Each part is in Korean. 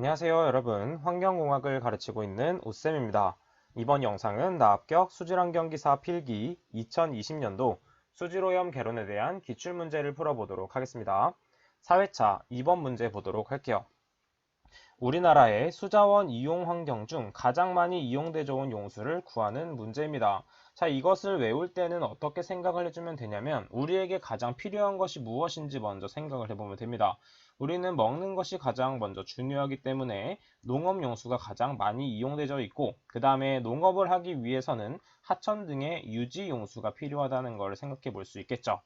안녕하세요 여러분, 환경공학을 가르치고 있는 오쌤입니다. 이번 영상은 나합격 수질환경기사 필기 2020년도 수질오염 개론에 대한 기출문제를 풀어보도록 하겠습니다. 4회차 2번 문제 보도록 할게요. 우리나라의 수자원 이용 환경 중 가장 많이 이용되어 온 용수를 구하는 문제입니다. 자, 이것을 외울 때는 어떻게 생각을 해주면 되냐면 우리에게 가장 필요한 것이 무엇인지 먼저 생각을 해보면 됩니다. 우리는 먹는 것이 가장 먼저 중요하기 때문에 농업 용수가 가장 많이 이용되어 있고, 그 다음에 농업을 하기 위해서는 하천 등의 유지 용수가 필요하다는 걸 생각해 볼 수 있겠죠.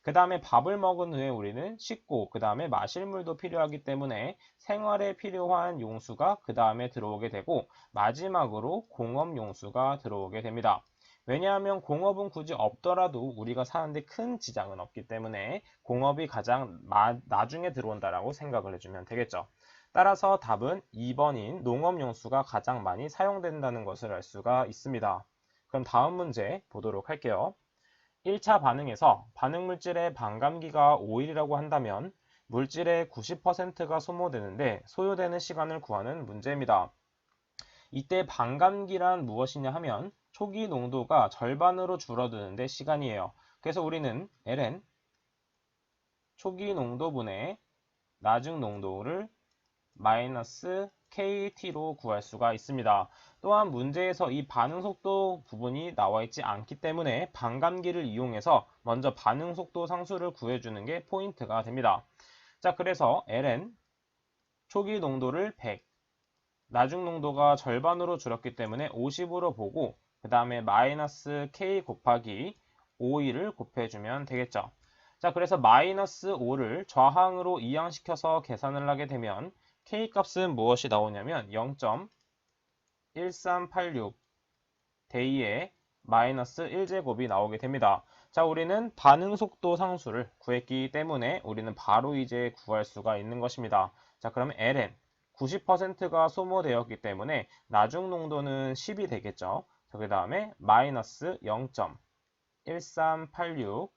그 다음에 밥을 먹은 후에 우리는 씻고 그 다음에 마실 물도 필요하기 때문에 생활에 필요한 용수가 그 다음에 들어오게 되고, 마지막으로 공업 용수가 들어오게 됩니다. 왜냐하면 공업은 굳이 없더라도 우리가 사는데 큰 지장은 없기 때문에 공업이 가장 나중에 들어온다라고 생각을 해주면 되겠죠. 따라서 답은 2번인 농업 용수가 가장 많이 사용된다는 것을 알 수가 있습니다. 그럼 다음 문제 보도록 할게요. 1차 반응에서 반응물질의 반감기가 5일이라고 한다면 물질의 90%가 소모되는데 소요되는 시간을 구하는 문제입니다. 이때 반감기란 무엇이냐 하면 초기 농도가 절반으로 줄어드는데 시간이에요. 그래서 우리는 ln 초기 농도분의 나중 농도를 마이너스 KT로 구할 수가 있습니다. 또한 문제에서 이 반응 속도 부분이 나와 있지 않기 때문에 반감기를 이용해서 먼저 반응 속도 상수를 구해주는 게 포인트가 됩니다. 자, 그래서 ln 초기 농도를 100, 나중 농도가 절반으로 줄었기 때문에 50으로 보고 그 다음에 마이너스 K 곱하기 5를 곱해주면 되겠죠. 자, 그래서 마이너스 5를 좌항으로 이항시켜서 계산을 하게 되면 K 값은 무엇이 나오냐면 0.1386 대2의 마이너스 1제곱이 나오게 됩니다. 자, 우리는 반응 속도 상수를 구했기 때문에 우리는 바로 이제 구할 수가 있는 것입니다. 자, 그러면 ln 90%가 소모되었기 때문에 나중 농도는 10이 되겠죠. 자, 그 다음에 마이너스 0.1386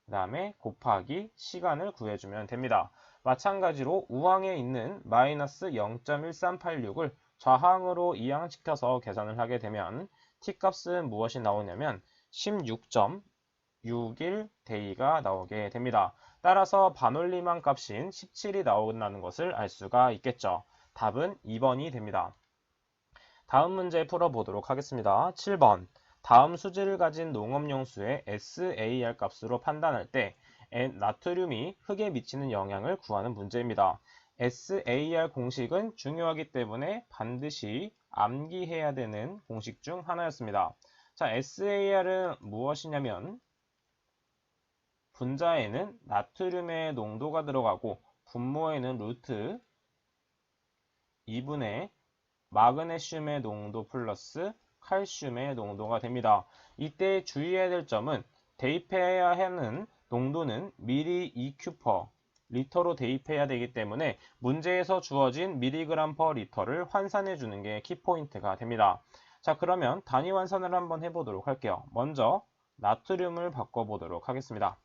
그 다음에 곱하기 시간을 구해주면 됩니다. 마찬가지로 우항에 있는 마이너스 0.1386을 좌항으로 이항시켜서 계산을 하게 되면 t값은 무엇이 나오냐면 16.61 데이가 나오게 됩니다. 따라서 반올림한 값인 17이 나온다는 것을 알 수가 있겠죠. 답은 2번이 됩니다. 다음 문제 풀어보도록 하겠습니다. 7번. 다음 수질을 가진 농업용수의 SAR 값으로 판단할 때 나트륨이 흙에 미치는 영향을 구하는 문제입니다. SAR 공식은 중요하기 때문에 반드시 암기해야 되는 공식 중 하나였습니다. 자, SAR은 무엇이냐면 분자에는 나트륨의 농도가 들어가고 분모에는 루트 2분의 마그네슘의 농도 플러스 칼슘의 농도가 됩니다. 이때 주의해야 될 점은 대입해야 하는 농도는 미리 EQ per 리터로 대입해야 되기 때문에 문제에서 주어진 미리그램 per 리터를 환산해 주는 게 키포인트가 됩니다. 자, 그러면 단위 환산을 한번 해보도록 할게요. 먼저 나트륨을 바꿔보도록 하겠습니다.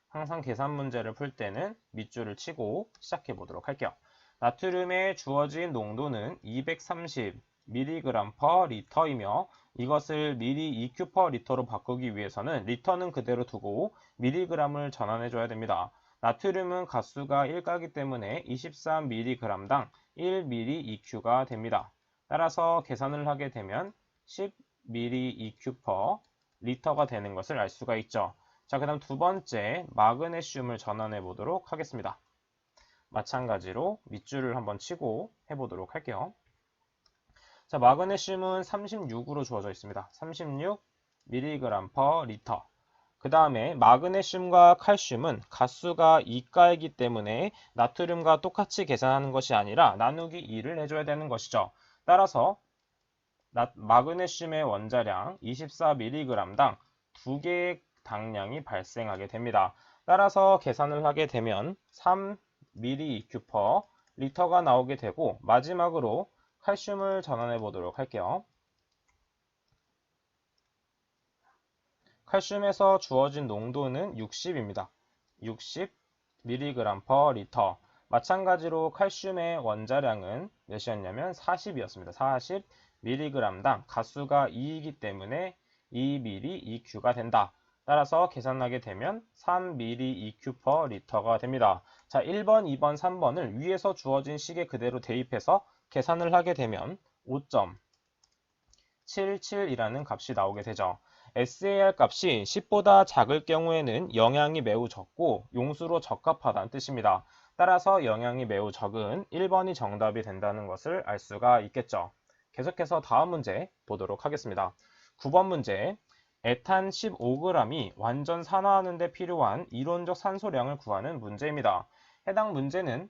항상 계산 문제를 풀 때는 밑줄을 치고 시작해 보도록 할게요. 나트륨의 주어진 농도는 230mg per 리터이며 이것을 미리 EQ per 리터로 바꾸기 위해서는 리터는 그대로 두고 mg을 전환해 줘야 됩니다. 나트륨은 가수가 1가기 때문에 23mg당 1ml EQ가 됩니다. 따라서 계산을 하게 되면 10ml EQ per 리터가 되는 것을 알 수가 있죠. 자, 그 다음 두 번째 마그네슘을 전환해 보도록 하겠습니다. 마찬가지로 밑줄을 한번 치고 해보도록 할게요. 자, 마그네슘은 36으로 주어져 있습니다. 36mg per 리터. 그 다음에 마그네슘과 칼슘은 가수가 2가이기 때문에 나트륨과 똑같이 계산하는 것이 아니라 나누기 2를 해줘야 되는 것이죠. 따라서 마그네슘의 원자량 24mg당 2개의 당량이 발생하게 됩니다. 따라서 계산을 하게 되면 3ml EQ per 리터가 나오게 되고 마지막으로 칼슘을 전환해 보도록 할게요. 칼슘에서 주어진 농도는 60입니다. 60mg per 리터. 마찬가지로 칼슘의 원자량은 몇이었냐면 40이었습니다. 40mg당 가수가 2이기 때문에 2ml/EQ가 된다. 따라서 계산하게 되면 3ml/EQ/L가 됩니다. 자, 1번, 2번, 3번을 위에서 주어진 식에 그대로 대입해서 계산을 하게 되면 5.77이라는 값이 나오게 되죠. SAR 값이 10보다 작을 경우에는 영향이 매우 적고 용수로 적합하다는 뜻입니다. 따라서 영향이 매우 적은 1번이 정답이 된다는 것을 알 수가 있겠죠. 계속해서 다음 문제 보도록 하겠습니다. 9번 문제. 에탄 15g이 완전 산화하는 데 필요한 이론적 산소량을 구하는 문제입니다. 해당 문제는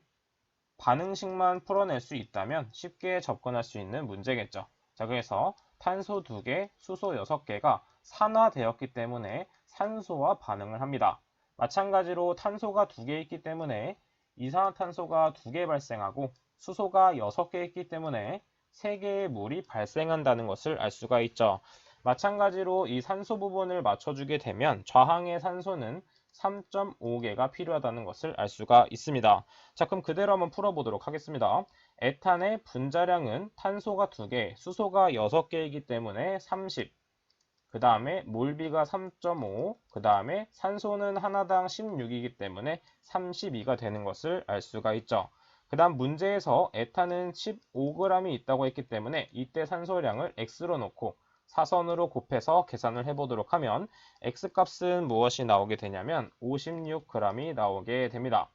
반응식만 풀어낼 수 있다면 쉽게 접근할 수 있는 문제겠죠. 자, 그래서 탄소 2개, 수소 6개가 산화되었기 때문에 산소와 반응을 합니다. 마찬가지로 탄소가 2개 있기 때문에 이산화탄소가 2개 발생하고 수소가 6개 있기 때문에 3개의 물이 발생한다는 것을 알 수가 있죠. 마찬가지로 이 산소 부분을 맞춰주게 되면 좌항의 산소는 3.5개가 필요하다는 것을 알 수가 있습니다. 자, 그럼 그대로 한번 풀어보도록 하겠습니다. 에탄의 분자량은 탄소가 2개, 수소가 6개이기 때문에 30. 그 다음에 몰비가 3.5, 그 다음에 산소는 하나당 16이기 때문에 32가 되는 것을 알 수가 있죠. 그 다음 문제에서 에탄은 15g이 있다고 했기 때문에 이때 산소량을 x로 놓고 사선으로 곱해서 계산을 해보도록 하면 x값은 무엇이 나오게 되냐면 56g이 나오게 됩니다.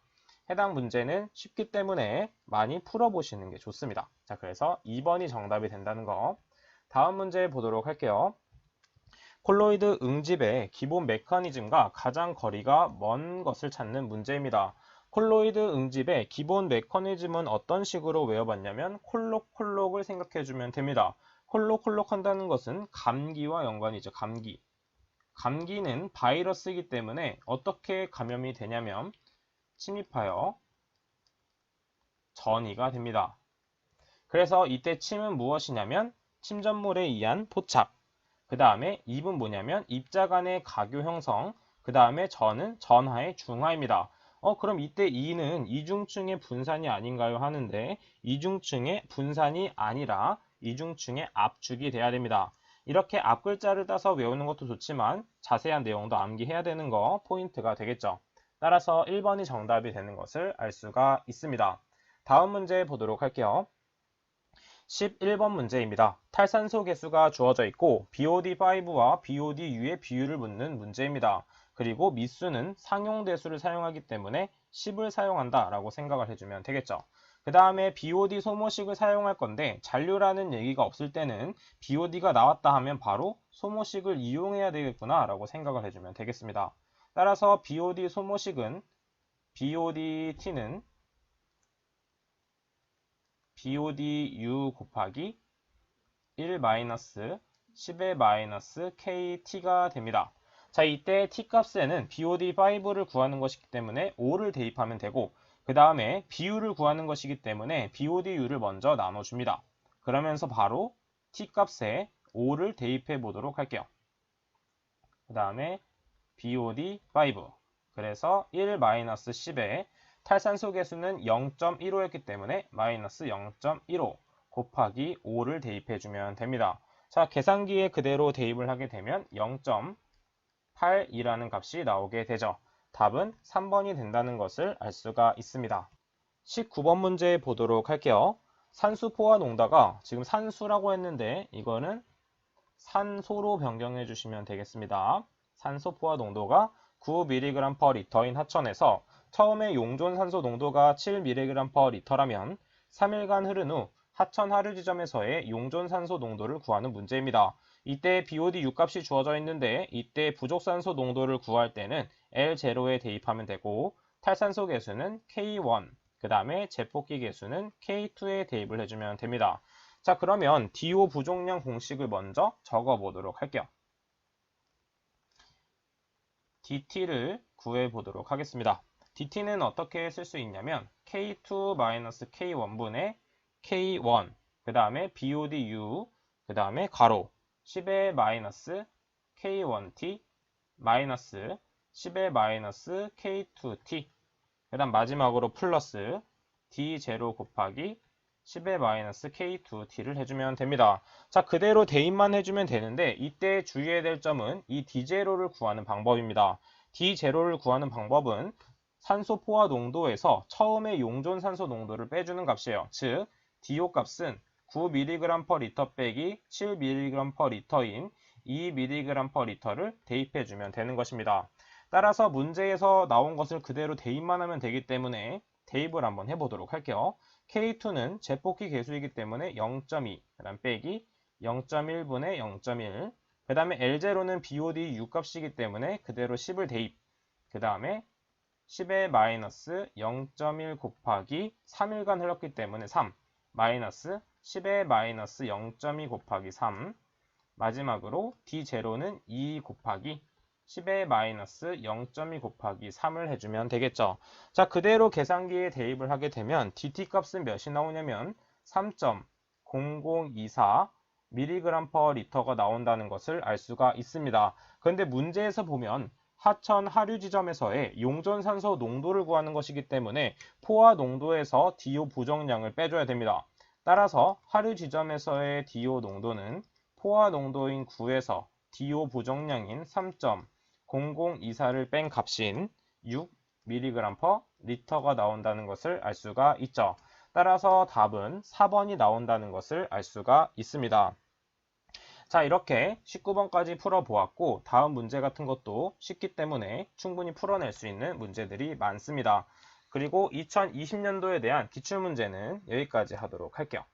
해당 문제는 쉽기 때문에 많이 풀어보시는 게 좋습니다. 자, 그래서 2번이 정답이 된다는 거. 다음 문제 보도록 할게요. 콜로이드 응집의 기본 메커니즘과 가장 거리가 먼 것을 찾는 문제입니다. 콜로이드 응집의 기본 메커니즘은 어떤 식으로 외워봤냐면 콜록콜록을 생각해주면 됩니다. 콜록콜록 한다는 것은 감기와 연관이죠. 감기. 감기는 바이러스이기 때문에 어떻게 감염이 되냐면 침입하여 전이가 됩니다. 그래서 이때 침은 무엇이냐면 침전물에 의한 포착. 그 다음에 입은 뭐냐면 입자 간의 가교 형성. 그 다음에 전은 전하의 중하입니다. 그럼 이때 이는 이중층의 분산이 아닌가요? 하는데 이중층의 분산이 아니라 이중층의 압축이 돼야 됩니다. 이렇게 앞글자를 따서 외우는 것도 좋지만 자세한 내용도 암기해야 되는 거 포인트가 되겠죠. 따라서 1번이 정답이 되는 것을 알 수가 있습니다. 다음 문제 보도록 할게요. 11번 문제입니다. 탈산소 개수가 주어져 있고 BOD5와 BODU의 비율을 묻는 문제입니다. 그리고 미수는 상용대수를 사용하기 때문에 10을 사용한다 라고 생각을 해주면 되겠죠. 그 다음에 BOD 소모식을 사용할 건데 잔류라는 얘기가 없을 때는 BOD가 나왔다 하면 바로 소모식을 이용해야 되겠구나 라고 생각을 해주면 되겠습니다. 따라서 BOD 소모식은 BODT는 BODU 곱하기 1-10의-KT가 됩니다. 자, 이때 T값에는 BOD5를 구하는 것이기 때문에 5를 대입하면 되고 그 다음에 비율을 구하는 것이기 때문에 BODU를 먼저 나눠줍니다. 그러면서 바로 T값에 5를 대입해 보도록 할게요. 그 다음에 BOD5 그래서 1-10에 탈산소 개수는 0.15였기 때문에 마이너스 0.15 곱하기 5를 대입해주면 됩니다. 자, 계산기에 그대로 대입을 하게 되면 0.8이라는 값이 나오게 되죠. 답은 3번이 된다는 것을 알 수가 있습니다. 19번 문제 보도록 할게요. 산수 포화 농도가 지금 산수라고 했는데 이거는 산소로 변경해 주시면 되겠습니다. 산소 포화 농도가 9mg/L인 하천에서 처음에 용존 산소 농도가 7mg/L라면 3일간 흐른 후 하천 하류 지점에서의 용존 산소 농도를 구하는 문제입니다. 이때 BOD 6값이 주어져 있는데 이때 부족 산소 농도를 구할 때는 L0에 대입하면 되고 탈산소 개수는 K1, 그 다음에 제폭기 개수는 K2에 대입을 해주면 됩니다. 자, 그러면 DO 부족량 공식을 먼저 적어 보도록 할게요. DT를 구해 보도록 하겠습니다. DT는 어떻게 쓸 수 있냐면 K2-K1분의 K1, 그 다음에 BODU, 그 다음에 가로 10의-K1T 마이너스 10의-K2T 그 다음 마지막으로 플러스 D0 곱하기 10의 마이너스 K2T를 해주면 됩니다. 자, 그대로 대입만 해주면 되는데 이때 주의해야 될 점은 이 D0를 구하는 방법입니다. D0를 구하는 방법은 산소 포화 농도에서 처음에 용존 산소 농도를 빼주는 값이에요. 즉, DO 값은 9mg/L 빼기 7mg/L인 2mg/L를 대입해주면 되는 것입니다. 따라서 문제에서 나온 것을 그대로 대입만 하면 되기 때문에 대입을 한번 해보도록 할게요. K2는 제폭기 계수이기 때문에 0.2, 그 다음 빼기 0.1분의 0.1, 그 다음에 L0는 BOD 6값이기 때문에 그대로 10을 대입, 그 다음에 10의 마이너스 0.1 곱하기 3일간 흘렀기 때문에 3, 마이너스 10의 마이너스 0.2 곱하기 3, 마지막으로 D0는 2 곱하기 10의 마이너스 0.2 곱하기 3을 해주면 되겠죠. 자, 그대로 계산기에 대입을 하게 되면 DT 값은 몇이 나오냐면 3.0024 mg/L가 나온다는 것을 알 수가 있습니다. 그런데 문제에서 보면 하천 하류 지점에서의 용존산소 농도를 구하는 것이기 때문에 포화 농도에서 DO 부정량을 빼줘야 됩니다. 따라서 하류 지점에서의 DO 농도는 포화 농도인 9에서 DO 부정량인 3.0024를 뺀 값인 6mg/L가 나온다는 것을 알 수가 있죠. 따라서 답은 4번이 나온다는 것을 알 수가 있습니다. 자, 이렇게 19번까지 풀어보았고 다음 문제 같은 것도 쉽기 때문에 충분히 풀어낼 수 있는 문제들이 많습니다. 그리고 2020년도에 대한 기출문제는 여기까지 하도록 할게요.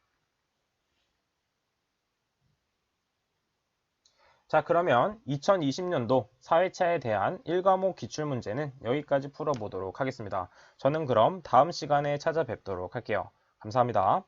자, 그러면 2020년도 사회차에 대한 1과목 기출문제는 여기까지 풀어보도록 하겠습니다. 저는 그럼 다음 시간에 찾아뵙도록 할게요. 감사합니다.